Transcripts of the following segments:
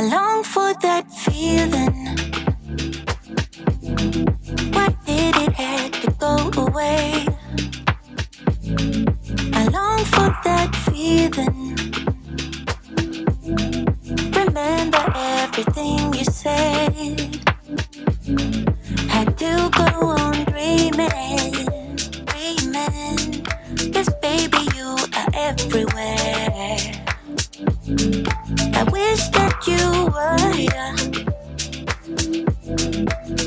long for that feeling. Why did it have to go away? I long for that feeling. Remember everything you said. Had to go on dreaming, dreaming. 'Cause baby, you are everywhere. I wish that you were here,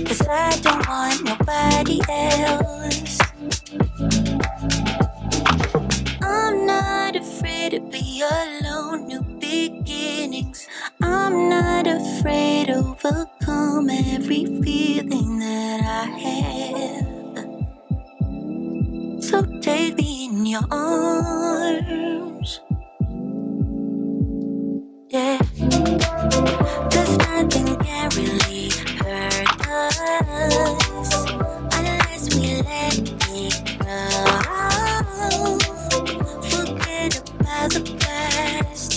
'cause I don't want nobody else. I'm not afraid to be alone, new beginnings. I'm not afraid to overcome every feeling that I have. So take me in your arms, yeah. 'Cause nothing can really hurt us unless we let it go. Forget about the past.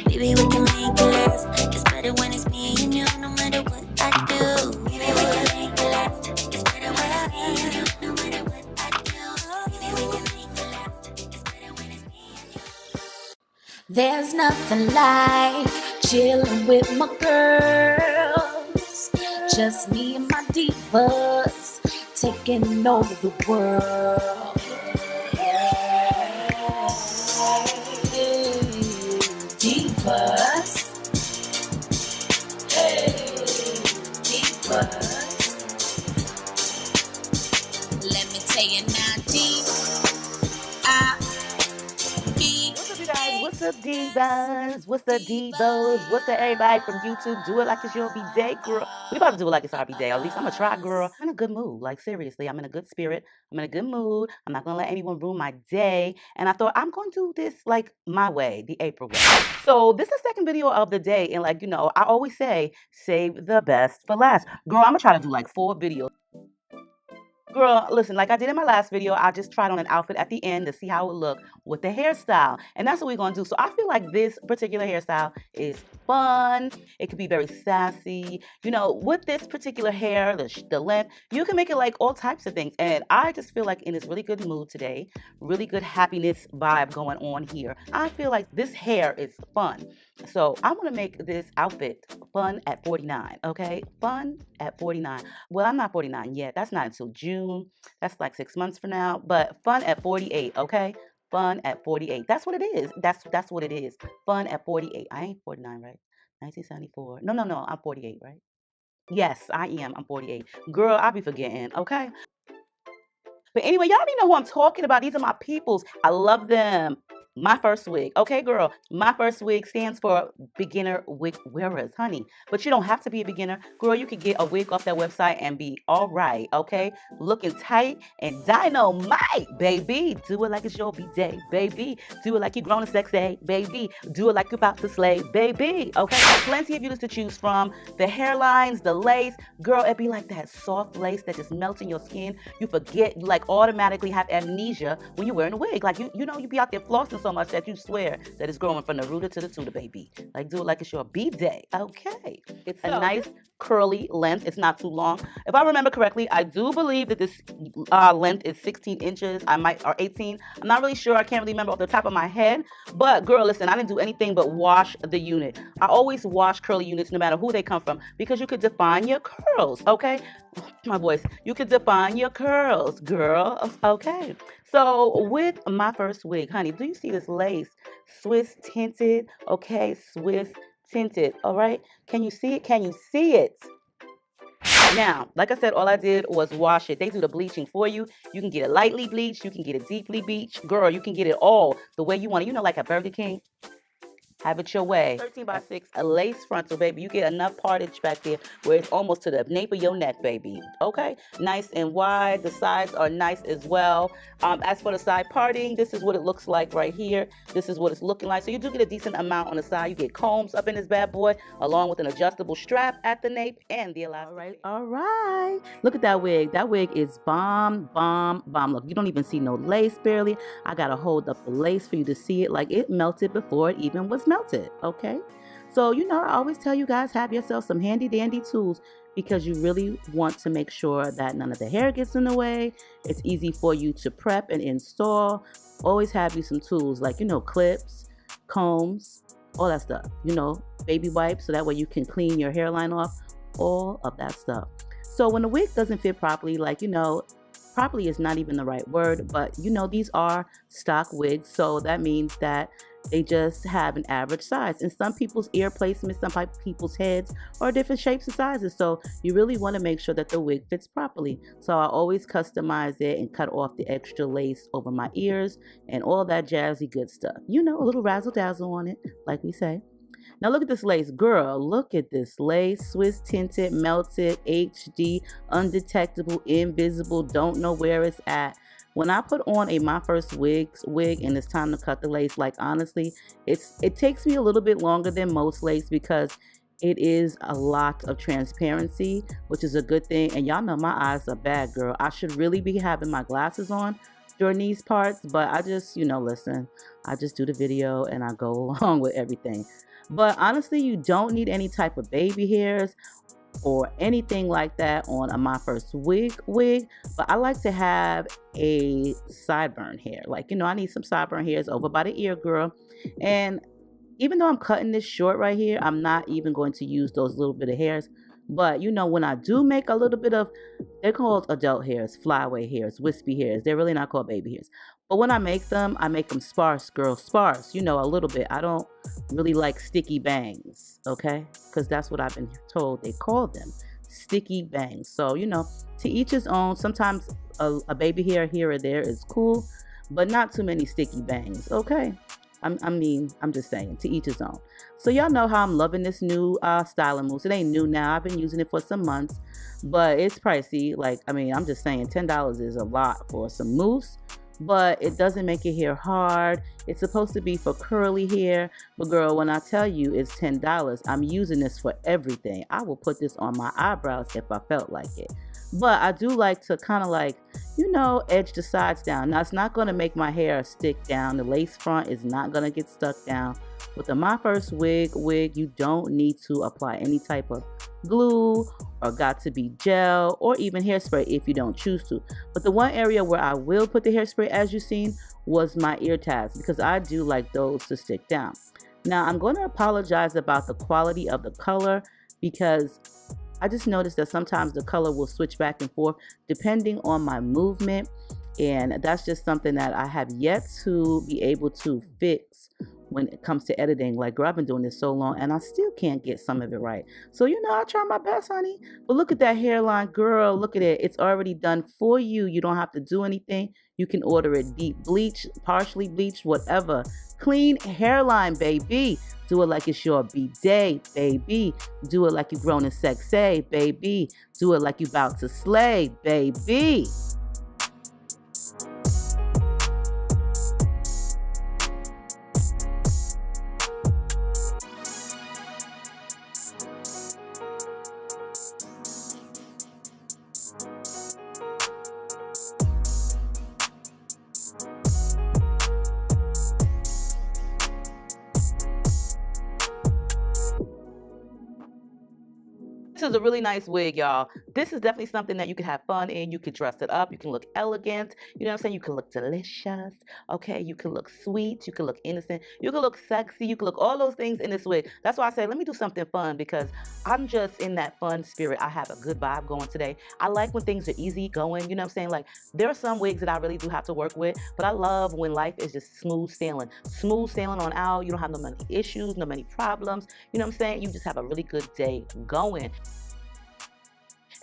Baby, we can make it last. It's better when it's me and you, no matter what I do. Baby, we can make it last. It's better when it's me and you, no matter what I do. Baby, we can make it last. It's better when it's me and you. There's nothing like chilling with my girls. Just me and my divas taking over the world. Divas. Hey, divas. Let me tell you now, What's up, divas? What's the divos? What's up, everybody from YouTube? Do it like it's your B-Day, girl. We about to do it like it's our B-Day. At least I'm gonna try, girl. I'm in a good mood. Like, seriously, I'm in a good spirit. I'm in a good mood. I'm not gonna let anyone ruin my day. And I thought I'm gonna do this like my way, the April way. So this is the second video of the day. And like, you know, I always say, save the best for last. Girl, I'm gonna try to do like 4 videos. Girl, listen, like I did in my last video, I just tried on an outfit at the end to see how it looked with the hairstyle. And that's what we're going to do. So I feel like this particular hairstyle is fun. It could be very sassy. You know, with this particular hair, the length, you can make it like all types of things. And I just feel like in this really good mood today, really good happiness vibe going on here. I feel like this hair is fun. So I want to make this outfit fun at 49, okay? Fun at 49. Well, I'm not 49 yet. That's not until June. That's like 6 months from now. But fun at 48, okay? Fun at 48. That's what it is. That's what it is. Fun at 48. I ain't 49, right? 1974. No. I'm 48, right? Yes, I am. I'm 48. Girl, I be forgetting, okay? But anyway, y'all already know who I'm talking about. These are my peoples. I love them. MyFirstwig. Okay, girl. MyFirstwig stands for beginner wig wearers, honey. But you don't have to be a beginner. Girl, you can get a wig off that website and be all right, okay? Looking tight and dynamite, baby. Do it like it's your B-Day, baby. Do it like you're grown and sexy, baby. Do it like you're about to slay, baby. Okay? Plenty of beauties to choose from. The hairlines, the lace. Girl, it be like that soft lace that just melts in your skin. You forget, you like automatically have amnesia when you're wearing a wig. Like, you know, you be out there flossing so much that you swear that it's growing from the rooter to the tutor, baby. Like, do it like it's your B-Day. Okay. It's a nice curly length. It's not too long. If I remember correctly, I do believe that this length is 16 inches. Or 18. I'm not really sure. I can't really remember off the top of my head. But girl, listen, I didn't do anything but wash the unit. I always wash curly units no matter who they come from because you could define your curls, okay? My voice. You could define your curls, girl. Okay. So with MyFirstwig, honey, do you see this lace? Swiss tinted, okay? Swiss tinted, all right? Can you see it? Can you see it? Now, like I said, all I did was wash it. They do the bleaching for you. You can get it lightly bleached. You can get it deeply bleached. Girl, you can get it all the way you want it. You know, like at Burger King. Have it your way. 13x6, a lace frontal, baby. You get enough partage back there where it's almost to the nape of your neck, baby. Okay? Nice and wide. The sides are nice as well. As for the side parting, this is what it looks like right here. This is what it's looking like. So you do get a decent amount on the side. You get combs up in this bad boy, along with an adjustable strap at the nape and the elastic. All right. Look at that wig. That wig is bomb. Look, you don't even see no lace barely. I gotta hold up the lace for you to see it. Like, it melted before it even was melted, okay? So, I always tell you guys, have yourself some handy dandy tools because you really want to make sure that none of the hair gets in the way. It's easy for you to prep and install. Always have you some tools like, clips, combs, all that stuff, baby wipes, so that way you can clean your hairline off, all of that stuff. So when the wig doesn't fit properly, properly is not even the right word, but these are stock wigs, so that means that they just have an average size. And some people's ear placements, some people's heads are different shapes and sizes, so you really want to make sure that the wig fits properly. So I always customize it and cut off the extra lace over my ears and all that jazzy good stuff. A little razzle dazzle on it, like we say. Now look at this lace, girl. Look at this lace. Swiss tinted, melted, HD, undetectable, invisible, don't know where it's at. When I put on a MyFirstwig wig and it's time to cut the lace, like honestly, it takes me a little bit longer than most lace because it is a lot of transparency, which is a good thing. And y'all know my eyes are bad, girl. I should really be having my glasses on during these parts, but I just, listen, I just do the video and I go along with everything. But honestly, you don't need any type of baby hairs or anything like that on a MyFirstwig wig, but I like to have a sideburn hair. I need some sideburn hairs over by the ear, girl. And even though I'm cutting this short right here, I'm not even going to use those little bit of hairs. But when I do make a little bit of, they're called adult hairs, flyaway hairs, wispy hairs. They're really not called baby hairs. But when I make them sparse, girl, sparse, a little bit. I don't really like sticky bangs, okay? Because that's what I've been told they call them, sticky bangs. So, to each his own. Sometimes a baby hair here or there is cool, but not too many sticky bangs, okay? I'm just saying, to each his own. So y'all know how I'm loving this new styling mousse. It ain't new now. I've been using it for some months, but it's pricey. I'm just saying $10 is a lot for some mousse, but it doesn't make your hair hard. It's supposed to be for curly hair, but girl, when I tell you it's $10, I'm using this for everything. I will put this on my eyebrows if I felt like it. But I do like to kind of edge the sides down. Now, it's not going to make my hair stick down. The lace front is not going to get stuck down. With the MyFirstwig wig, you don't need to apply any type of glue or got to be gel or even hairspray if you don't choose to. But the one area where I will put the hairspray, as you've seen, was my ear tabs because I do like those to stick down. Now, I'm going to apologize about the quality of the color because I just noticed that sometimes the color will switch back and forth depending on my movement, and that's just something that I have yet to be able to fix when it comes to editing. Girl, I've been doing this so long and I still can't get some of it right. So, I try my best, honey. But look at that hairline, girl. Look at it. It's already done for you. You don't have to do anything. You can order it deep bleach, partially bleached, whatever. Clean hairline, baby. Do it like it's your B-day, baby. Do it like you're grown and sexy, baby. Do it like you about to slay, baby. This is a really nice wig, y'all. This is definitely something that you can have fun in. You can dress it up. You can look elegant. You know what I'm saying? You can look delicious. Okay, you can look sweet. You can look innocent. You can look sexy. You can look all those things in this wig. That's why I say, let me do something fun because I'm just in that fun spirit. I have a good vibe going today. I like when things are easy going. You know what I'm saying? There are some wigs that I really do have to work with, but I love when life is just smooth sailing. Smooth sailing on out. You don't have no many issues, no many problems. You know what I'm saying? You just have a really good day going.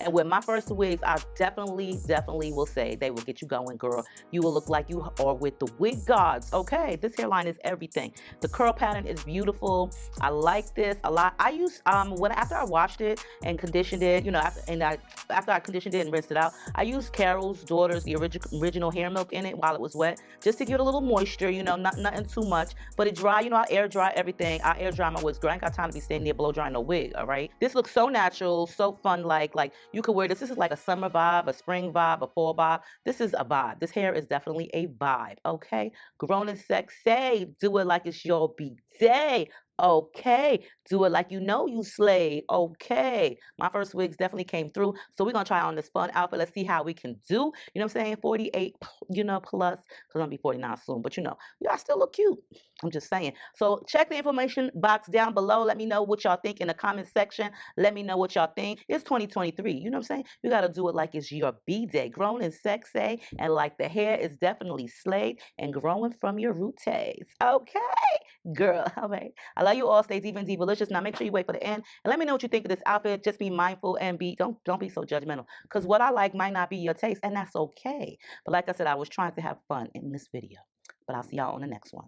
And with MyFirstwigs, I definitely will say they will get you going, girl. You will look like you are with the wig gods. Okay, this hairline is everything. The curl pattern is beautiful. I like this a lot. I used after I washed it and conditioned it, after I conditioned it and rinsed it out, I used Carol's daughter's the original hair milk in it while it was wet, just to get a little moisture. Nothing too much, but it dry. I air dry everything. I air dry my wigs. Girl, I ain't got time to be standing there blow drying no wig. All right, this looks so natural, so fun. Like you could wear this. This is like a summer vibe, a spring vibe, a fall vibe. This is a vibe. This hair is definitely a vibe. Okay, grown and sexy. Do it like it's your B-day. Okay. Do it like you know you slayed. Okay. My first wigs definitely came through. So we're going to try on this fun outfit. Let's see how we can do. You know what I'm saying? 48, you know, plus. Because I'm going to be 49 soon. But, you know, y'all still look cute. I'm just saying. So check the information box down below. Let me know what y'all think in the comment section. Let me know what y'all think. It's 2023. You know what I'm saying? You got to do it like it's your B-day. Grown and sexy. And like the hair is definitely slayed and growing from your roots. Okay. Girl, all right. I love you all. Stay deep and delicious. Now make sure you wait for the end and let me know what you think of this outfit. Just be mindful and don't be so judgmental. Because what I like might not be your taste, and that's okay. But like I said, I was trying to have fun in this video. But I'll see y'all on the next one.